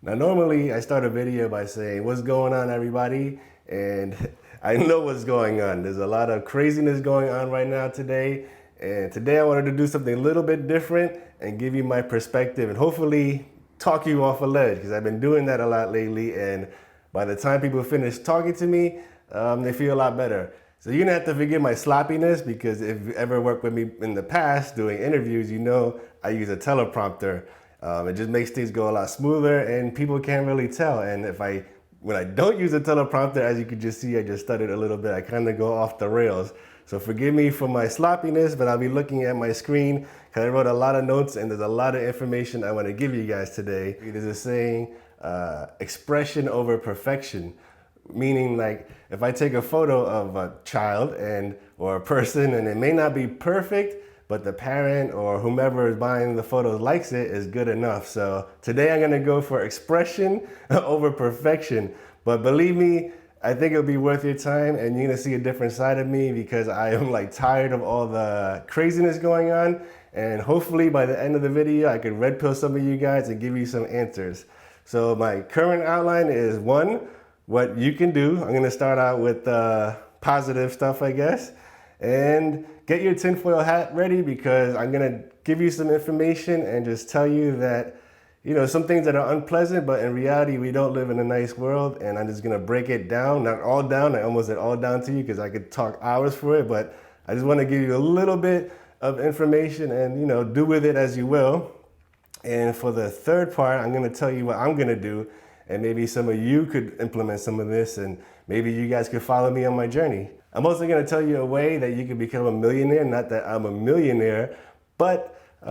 Now, normally I start a video by saying, what's going on, everybody? And I know what's going on. There's a lot of craziness going on right now today. And today I wanted to do something a little bit different and give you my perspective and hopefully talk you off a ledge, because I've been doing that a lot lately. And by the time people finish talking to me, they feel a lot better. So you're gonna have to forgive my sloppiness, because if you ever worked with me in the past doing interviews, you know I use a teleprompter. It just makes things go a lot smoother and people can't really tell. And when I don't use a teleprompter, as you can just see, I just stuttered a little bit. I kind of go off the rails. So forgive me for my sloppiness, but I'll be looking at my screen because I wrote a lot of notes and there's a lot of information I want to give you guys today. There's a saying, expression over perfection. Meaning, like, if I take a photo of a child or a person and it may not be perfect, but the parent or whomever is buying the photos likes it, is good enough. So today I'm gonna go for expression over perfection. But believe me, I think it'll be worth your time and you're gonna see a different side of me, because I am like tired of all the craziness going on. And hopefully by the end of the video, I can red pill some of you guys and give you some answers. So my current outline is one, what you can do. I'm gonna start out with positive stuff, I guess. And get your tinfoil hat ready, because I'm gonna give you some information and just tell you that, you know, some things that are unpleasant, but in reality, we don't live in a nice world. And I'm just gonna break it down, not all down. I almost said all down to you because I could talk hours for it, but I just wanna give you a little bit of information and, you know, do with it as you will. And for the third part, I'm gonna tell you what I'm gonna do. And maybe some of you could implement some of this, and maybe you guys could follow me on my journey. I'm also gonna tell you a way that you can become a millionaire. Not that I'm a millionaire, but you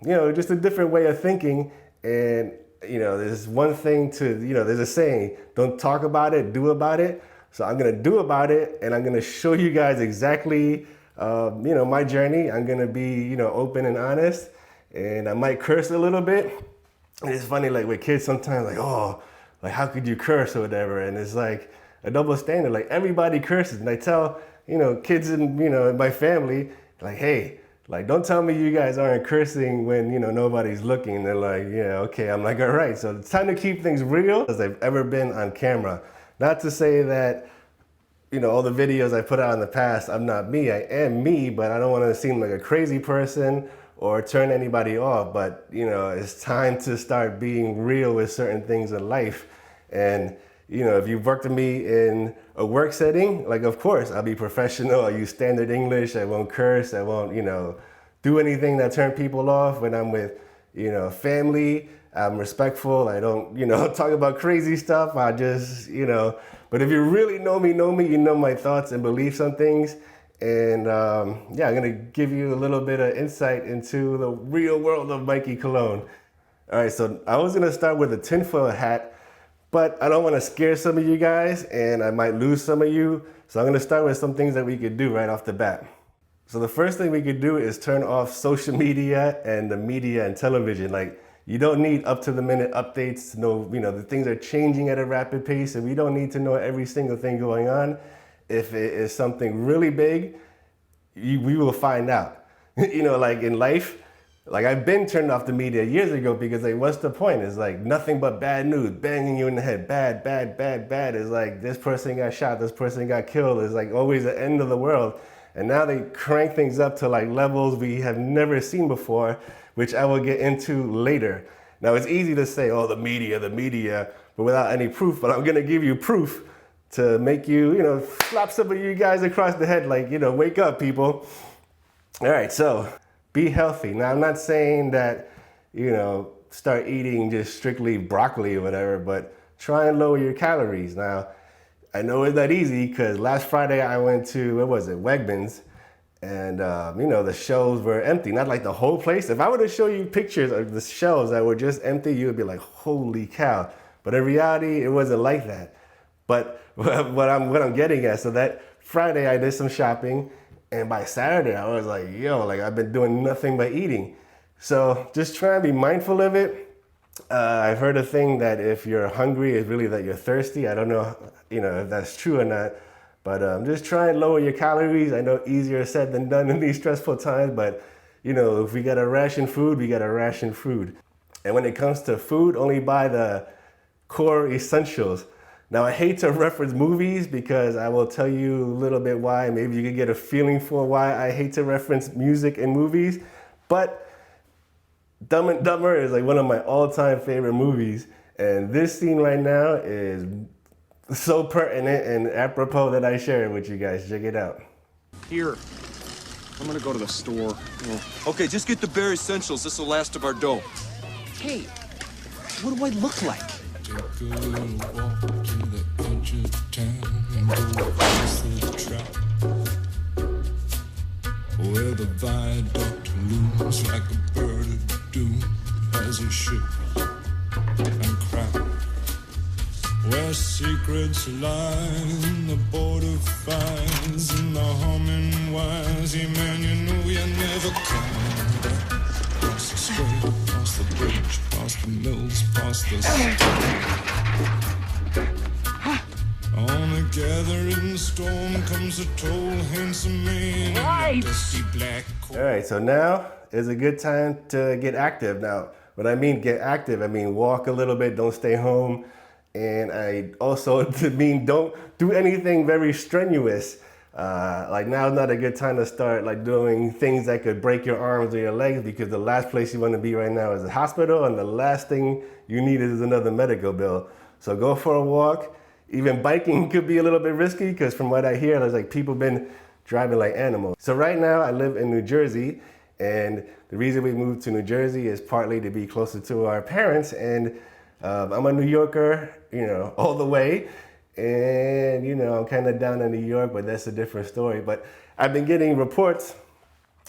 know, just a different way of thinking. And you know, there's one thing to, you know, there's a saying, don't talk about it, do about it. So I'm gonna do about it, and I'm gonna show you guys exactly, you know, my journey. I'm gonna be, you know, open and honest, and I might curse a little bit. And it's funny, like with kids sometimes, like, oh, like how could you curse or whatever? And it's like a double standard. Like everybody curses, and I tell, you know, kids in, you know, in my family, like, hey, like don't tell me you guys aren't cursing when, you know, nobody's looking. And they're like, yeah, okay. I'm like, all right. So it's time to keep things real as I've ever been on camera. Not to say that, you know, all the videos I put out in the past, I'm not me. I am me, but I don't want to seem like a crazy person or turn anybody off. But, you know, it's time to start being real with certain things in life. And, you know, if you've worked with me in a work setting, like, of course, I'll be professional. I use standard English. I won't curse. I won't, you know, do anything that turn people off. When I'm with, you know, family, I'm respectful. I don't, you know, talk about crazy stuff. I just, you know, but if you really know me, you know my thoughts and beliefs on things. And yeah, I'm gonna give you a little bit of insight into the real world of Mikey Cologne. All right, so I was gonna start with a tinfoil hat, but I don't wanna scare some of you guys and I might lose some of you. So I'm gonna start with some things that we could do right off the bat. So the first thing we could do is turn off social media and the media and television. Like, you don't need up to the minute updates to know, you know, the things are changing at a rapid pace, and we don't need to know every single thing going on. If it is something really big, we will find out. You know, like in life, like I've been turned off the media years ago, because like, what's the point? It's like nothing but bad news, banging you in the head, bad, bad, bad, bad. It's like this person got shot, this person got killed. It's like always the end of the world. And now they crank things up to like levels we have never seen before, which I will get into later. Now it's easy to say, oh, the media, but without any proof. But I'm gonna give you proof to make you, you know, slap some of you guys across the head, like, you know, wake up, people. All right, so be healthy. Now, I'm not saying that, you know, start eating just strictly broccoli or whatever, but try and lower your calories. Now, I know it's not easy, because last Friday I went to, what was it, Wegmans, and, you know, the shelves were empty. Not like the whole place. If I were to show you pictures of the shelves that were just empty, you would be like, holy cow. But in reality, it wasn't like that. But what I'm getting at, so that Friday I did some shopping, and by Saturday I was like, yo, like I've been doing nothing but eating. So just try and be mindful of it. I've heard a thing that if you're hungry, it's really that you're thirsty. I don't know, you know, if that's true or not, but just try and lower your calories. I know easier said than done in these stressful times, but you know, if we gotta ration food, we gotta ration food. And when it comes to food, only buy the core essentials. Now, I hate to reference movies because I will tell you a little bit why. Maybe you can get a feeling for why I hate to reference music in movies. But Dumb and Dumber is like one of my all-time favorite movies. And this scene right now is so pertinent and apropos that I share it with you guys. Check it out. Here. I'm gonna go to the store. Okay, just get the bare essentials. This will last of our dough. Hey, what do I look like? Take a little walk to the edge of town and go across the track where the viaduct looms like a bird of doom as it shifts and cracks. Where secrets lie in the border fires and the humming wires. Yeah, man, you know you're never coming back. Across the strait, across the bridge, past the mills, past the on a gathering storm comes a tall, handsome man in a dusty black coat. All right, so now is a good time to get active. Now, when I mean get active, I mean walk a little bit, don't stay home. And I also mean don't do anything very strenuous. Like now is not a good time to start like doing things that could break your arms or your legs, because the last place you want to be right now is the hospital, and the last thing you need is another medical bill. So go for a walk. Even biking could be a little bit risky, because from what I hear, there's like people been driving like animals. So right now I live in New Jersey, and the reason we moved to New Jersey is partly to be closer to our parents. And I'm a New Yorker, you know, all the way. And, you know, I'm kind of down in New York, but that's a different story. But I've been getting reports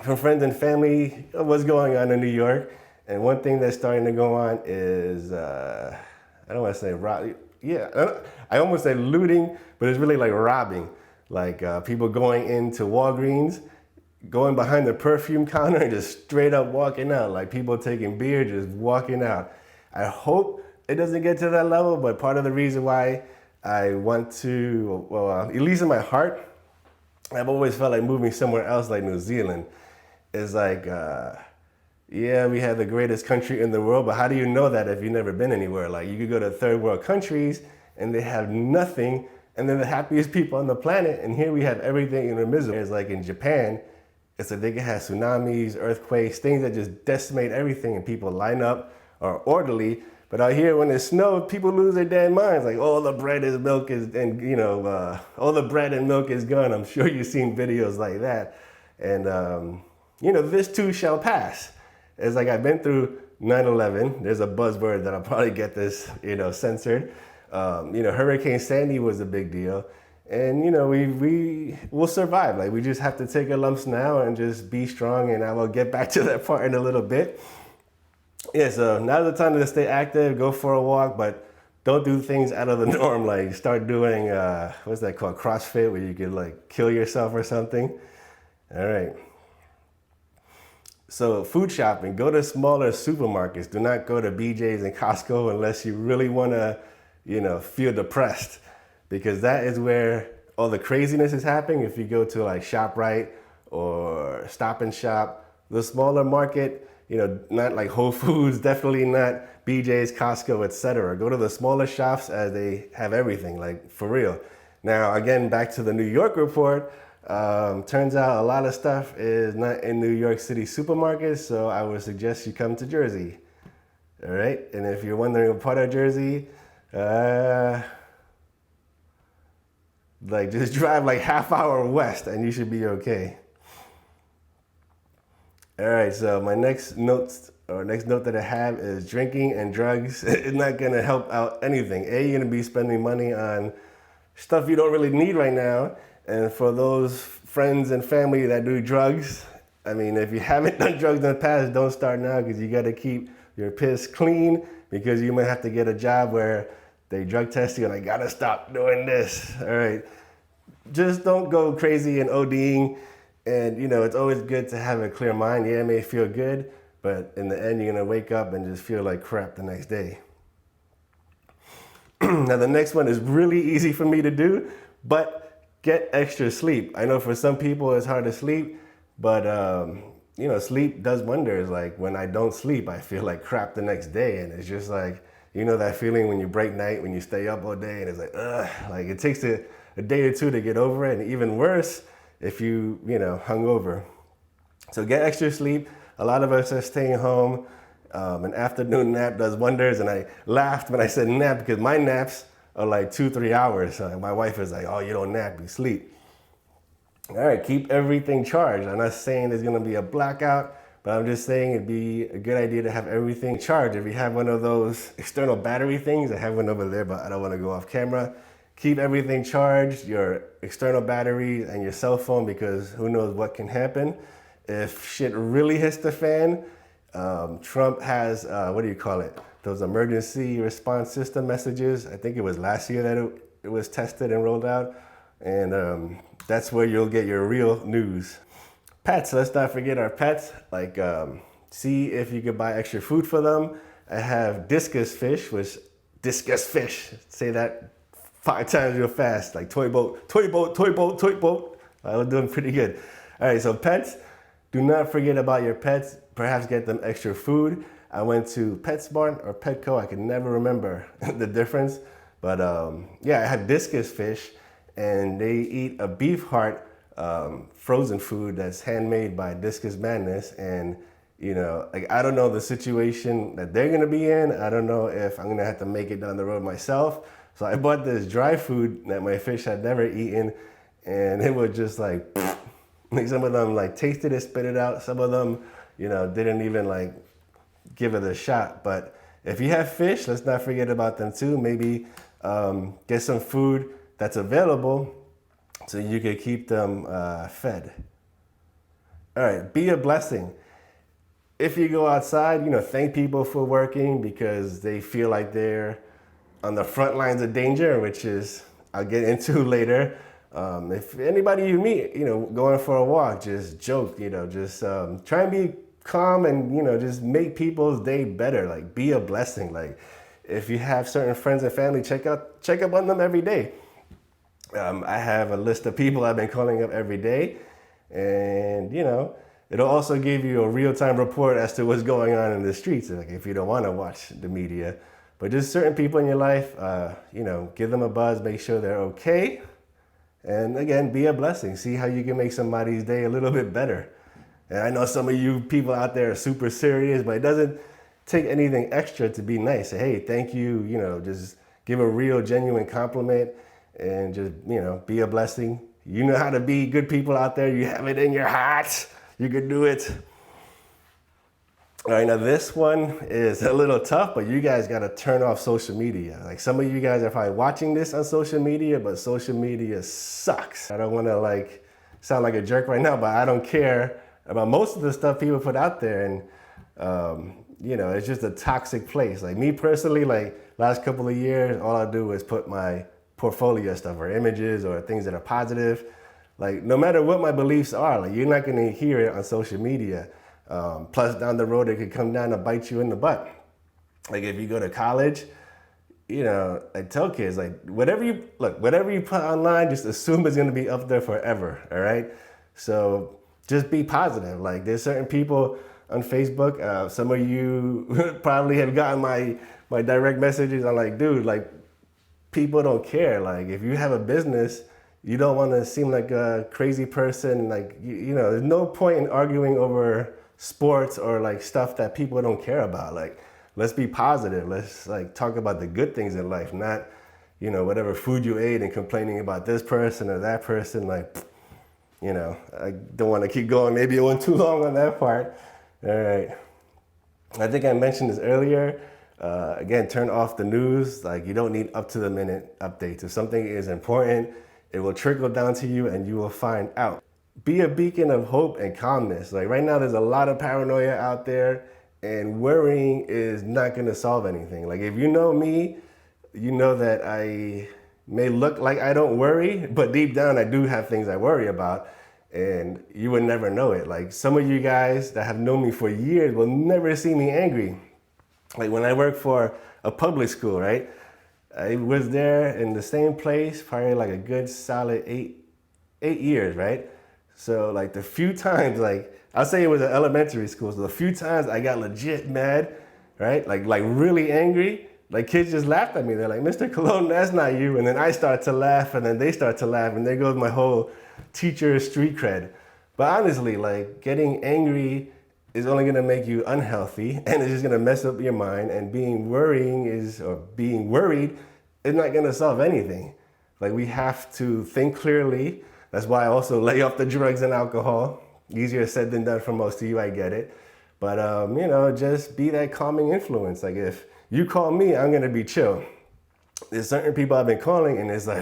from friends and family of what's going on in New York. And one thing that's starting to go on is, I don't want to say I almost say looting, but it's really like robbing. Like people going into Walgreens, going behind the perfume counter and just straight up walking out. Like people taking beer, just walking out. I hope it doesn't get to that level, but part of the reason why I want to, well, at least in my heart, I've always felt like moving somewhere else like New Zealand. It's like, yeah, we have the greatest country in the world, but how do you know that if you've never been anywhere? Like you could go to third world countries and they have nothing, and they're the happiest people on the planet, and here we have everything in the middle. It's like in Japan, it's like they can have tsunamis, earthquakes, things that just decimate everything, and people line up, are orderly. But out here, when it snows, people lose their damn minds. Like all the bread is milk is, and you know, all the bread and milk is gone. I'm sure you've seen videos like that. And you know, this too shall pass. It's like I've been through 9/11. There's a buzzword that I'll probably get this, you know, censored. You know, Hurricane Sandy was a big deal. And you know, we will survive. Like we just have to take our lumps now and just be strong. And I will get back to that part in a little bit. Yeah, so now's the time to stay active, go for a walk, but don't do things out of the norm. Like start doing, what's that called? CrossFit, where you could like kill yourself or something. All right. So food shopping, go to smaller supermarkets. Do not go to BJ's and Costco unless you really want to, you know, feel depressed, because that is where all the craziness is happening. If you go to like ShopRite or Stop and Shop, the smaller market, you know, not like Whole Foods, definitely not BJ's, Costco, etc. Go to the smaller shops as they have everything, like for real. Now, again, back to the New York report. Turns out a lot of stuff is not in New York City supermarkets, so I would suggest you come to Jersey. All right, and if you're wondering what part of Jersey, like just drive like half hour west and you should be okay. All right, so my next note that I have is drinking and drugs is not gonna help out anything. You're gonna be spending money on stuff you don't really need right now. And for those friends and family that do drugs, I mean, if you haven't done drugs in the past, don't start now, because you gotta keep your piss clean, because you might have to get a job where they drug test you and I gotta stop doing this. All right, just don't go crazy and ODing. And you know, it's always good to have a clear mind. Yeah, it may feel good, but in the end, you're gonna wake up and just feel like crap the next day. Now, the next one is really easy for me to do, but get extra sleep. I know for some people it's hard to sleep, but sleep does wonders. Like when I don't sleep, I feel like crap the next day. And it's just like, that feeling when you break night, when you stay up all day and it's like, ugh, like it takes a day or two to get over it. And even worse if hung over. So get extra sleep. A lot of us are staying home. An afternoon nap does wonders. And I laughed when I said nap because my naps are like 2-3 hours. So my wife is like, oh, you don't nap, you sleep. All right, keep everything charged. I'm not saying there's gonna be a blackout, but I'm just saying it'd be a good idea to have everything charged. If you have one of those external battery things, I have one over there, but I don't wanna go off camera. Keep everything charged, your external batteries and your cell phone, because who knows what can happen. If shit really hits the fan, Trump has, those emergency response system messages. I think it was last year that it was tested and rolled out. And that's where you'll get your real news. Pets, let's not forget our pets. Like, see if you could buy extra food for them. I have discus fish, say that 5 times real fast, like toy boat, toy boat, toy boat, toy boat. I was doing pretty good. All right, so pets, do not forget about your pets. Perhaps get them extra food. I went to PetSmart or Petco. I can never remember the difference. But I had discus fish, and they eat a beef heart frozen food that's handmade by Discus Madness. And I don't know the situation that they're gonna be in. I don't know if I'm gonna have to make it down the road myself. So I bought this dry food that my fish had never eaten, and it was just like some of them like tasted it, spit it out. Some of them, didn't even like give it a shot. But if you have fish, let's not forget about them too. Maybe get some food that's available so you can keep them fed. All right, be a blessing. If you go outside, thank people for working because they feel like they're on the front lines of danger, which is I'll get into later. If anybody you meet, going for a walk, just joke, just try and be calm and, just make people's day better. Like, be a blessing. Like, if you have certain friends and family, check up on them every day. I have a list of people I've been calling up every day, and, it'll also give you a real-time report as to what's going on in the streets, like if you don't want to watch the media. But just certain people in your life, give them a buzz, make sure they're okay. And again, be a blessing. See how you can make somebody's day a little bit better. And I know some of you people out there are super serious, but it doesn't take anything extra to be nice. Say, hey, thank you, just give a real, genuine compliment and just, be a blessing. You know how to be good people out there. You have it in your heart. You can do it. All right, now this one is a little tough, but you guys got to turn off social media. Like some of you guys are probably watching this on social media, but social media sucks. I don't want to sound like a jerk right now, but I don't care about most of the stuff people put out there. And, it's just a toxic place. Like me personally, last couple of years, all I do is put my portfolio stuff or images or things that are positive. Like no matter what my beliefs are, you're not going to hear it on social media. Plus down the road, it could come down and bite you in the butt. Like if you go to college, I tell kids, whatever you put online, just assume it's gonna be up there forever, all right? So just be positive. Like there's certain people on Facebook, some of you probably have gotten my direct messages. I'm like, dude, people don't care. Like if you have a business, you don't wanna seem like a crazy person. There's no point in arguing over sports or stuff that people don't care about. Let's be positive. Let's talk about the good things in life, not whatever food you ate and complaining about this person or that person. I don't want to keep going. Maybe it went too long on that part. All right, I think I mentioned this earlier. Again, turn off the news. You don't need up to the minute updates. If something is important, it will trickle down to you and you will find out. Be a beacon of hope and calmness. Right now, there's a lot of paranoia out there, and worrying is not going to solve anything. If you know me, you know that I may look like I don't worry, but deep down, I do have things I worry about, and you would never know it. Some of you guys that have known me for years will never see me angry. When I worked for a public school, right? I was there in the same place, probably a good solid eight years, right? So the few times I'll say it was an elementary school. So a few times I got legit mad, right? Like really angry. Like kids just laughed at me. They're like, Mr. Cologne, that's not you. And then I start to laugh, and then they start to laugh, and there goes my whole teacher street cred. But honestly, like getting angry is only gonna make you unhealthy, and it's just gonna mess up your mind. And being worried is not gonna solve anything. Like we have to think clearly. That's why I also lay off the drugs and alcohol. Easier said than done for most of you, I get it. But you know, just be that calming influence. Like if you call me, I'm gonna be chill. There's certain people I've been calling, and it's like,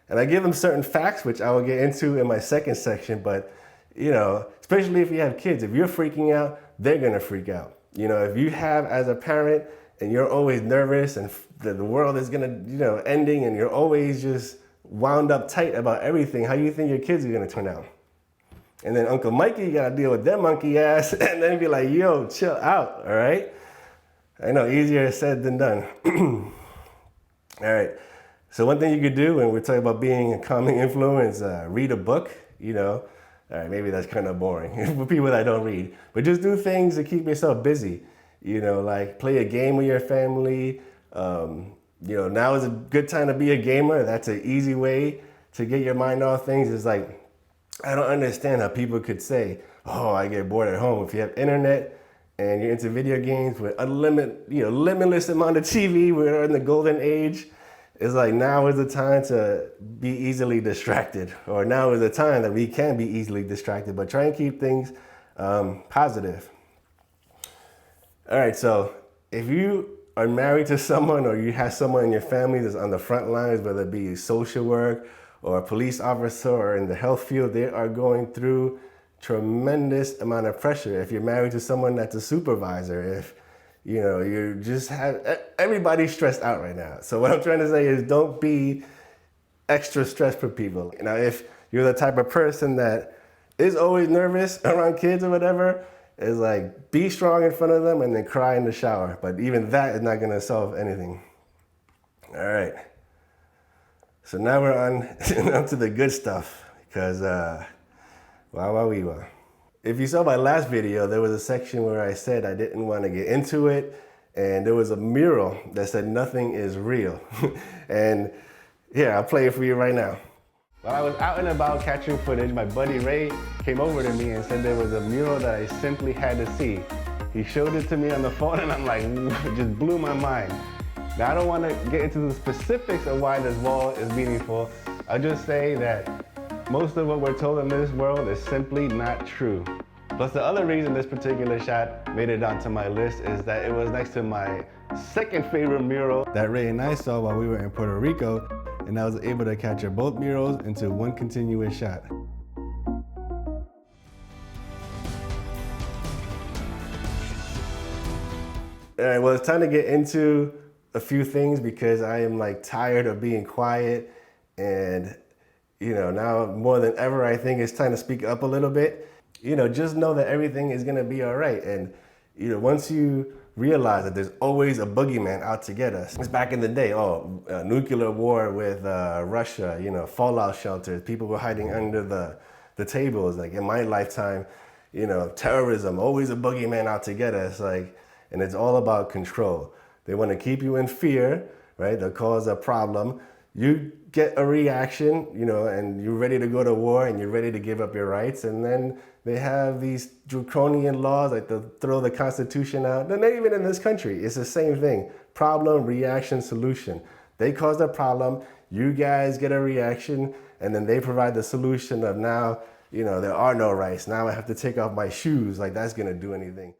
and I give them certain facts, which I will get into in my second section. But you know, especially if you have kids, if you're freaking out, they're gonna freak out. You know, if you have as a parent and you're always nervous and the world is gonna, you know, ending, and you're always just wound up tight about everything, how do you think your kids are gonna turn out? And then Uncle Mikey, you gotta deal with their monkey ass, and then be like, yo, chill out, all right? I know, easier said than done. All right, so one thing you could do when we're talking about being a calming influence, read a book, you know. All right, maybe that's kind of boring for people that don't read, but just do things to keep yourself busy. You know, like play a game with your family. You know, now is a good time to be a gamer. That's an easy way to get your mind off things. It's like, I don't understand how people could say, oh, I get bored at home. If you have internet and you're into video games with limitless amount of TV, we're in the golden age. It's like now is the time to be easily distracted, or now is the time that we can be easily distracted, but try and keep things positive. All right, so if you are married to someone, or you have someone in your family that's on the front lines, whether it be social work or a police officer or in the health field, they are going through tremendous amount of pressure. If you're married to someone that's a supervisor, if you know, you just have, everybody's stressed out right now. So what I'm trying to say is don't be extra stressed for people. You know, if you're the type of person that is always nervous around kids or whatever, it's like, be strong in front of them and then cry in the shower. But even that is not gonna solve anything. All right. So now we're on to the good stuff, because wow. If you saw my last video, there was a section where I said I didn't want to get into it, and there was a mural that said nothing is real. And here, I'll play it for you right now. While I was out and about capturing footage, my buddy Ray came over to me and said there was a mural that I simply had to see. He showed it to me on the phone, and I'm like, it just blew my mind. Now, I don't want to get into the specifics of why this wall is meaningful. I'll just say that most of what we're told in this world is simply not true. Plus, the other reason this particular shot made it onto my list is that it was next to my second favorite mural that Ray and I saw while we were in Puerto Rico, and I was able to capture both murals into one continuous shot. All right, well, it's time to get into a few things, because I am like tired of being quiet, and you know, now more than ever, I think it's time to speak up a little bit. You know, just know that everything is gonna be all right. And you know, once you realize that there's always a boogeyman out to get us. It's back in the day, nuclear war with Russia, you know, fallout shelters, people were hiding under the tables. Like in my lifetime, you know, terrorism, always a boogeyman out to get us. Like, and it's all about control. They want to keep you in fear, right? They'll cause a problem. You get a reaction, you know, and you're ready to go to war and you're ready to give up your rights. And then they have these draconian laws, like they'll throw the Constitution out. They're not even in this country. It's the same thing. Problem, reaction, solution. They cause the problem, you guys get a reaction, and then they provide the solution of now, you know, there are no rights. Now I have to take off my shoes. Like that's gonna do anything.